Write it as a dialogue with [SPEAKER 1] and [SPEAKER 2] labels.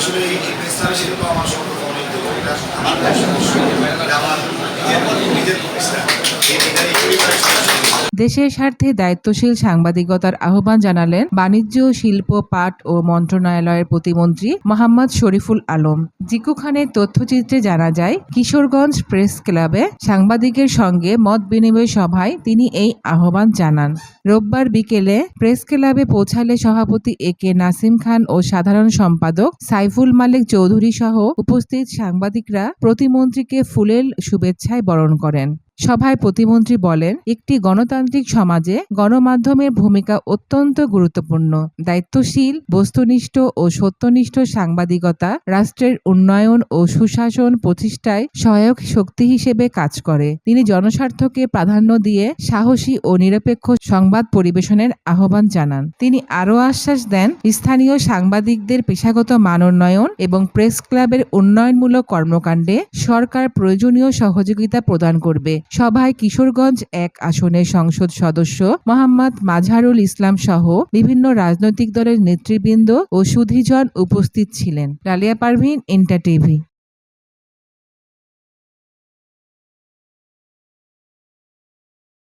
[SPEAKER 1] আসলে এই প্রেসক্লাবের শিল্প আমার সম্পর্কে অনেক দূর। এটা আমার ব্যবসা অবশ্যই, এটা আমার নিজের প্রতিষ্ঠান। এটার এই পরিবারের সদস্য।
[SPEAKER 2] দেশের স্বার্থে দায়িত্বশীল সাংবাদিকতার আহ্বান জানালেন বাণিজ্য, শিল্প, পাট ও মন্ত্রণালয়ের প্রতিমন্ত্রী মোহাম্মদ শরীফুল আলম। জিকু খানের তথ্যচিত্রে জানা যায়, কিশোরগঞ্জ প্রেস ক্লাবে সাংবাদিকের সঙ্গে মত বিনিময় সভায় তিনি এই আহ্বান জানান। রোববার বিকেলে প্রেস ক্লাবে পৌঁছালে সভাপতি এ.কে. নাসিম খান ও সাধারণ সম্পাদক সাইফুল মালিক চৌধুরী সহ উপস্থিত সাংবাদিকরা প্রতিমন্ত্রীকে ফুলেল শুভেচ্ছায় বরণ করেন। সভায় প্রতিমন্ত্রী বলেন, একটি গণতান্ত্রিক সমাজে গণমাধ্যমের ভূমিকা অত্যন্ত গুরুত্বপূর্ণ। দায়িত্বশীল, বস্তুনিষ্ঠ ও সত্যনিষ্ঠ সাংবাদিকতা রাষ্ট্রের উন্নয়ন ও সুশাসন প্রতিষ্ঠায় সহায়ক শক্তি হিসেবে কাজ করে। তিনি জনস্বার্থকে প্রাধান্য দিয়ে সাহসী ও নিরপেক্ষ সংবাদ পরিবেশনের আহ্বান জানান। তিনি আরও আশ্বাস দেন, স্থানীয় সাংবাদিকদের পেশাগত মান উন্নয়ন এবং প্রেস ক্লাবের উন্নয়নমূলক কর্মকাণ্ডে সরকার প্রয়োজনীয় সহযোগিতা প্রদান করবে। সভায় কিশোরগঞ্জ ১ আসনের সংসদ সদস্য মোহাম্মদ মাজহারুল ইসলাম সহ বিভিন্ন রাজনৈতিক দলের নেতৃবৃন্দ ও সুধীজন উপস্থিত ছিলেন। Lalia Parveen, inter TV.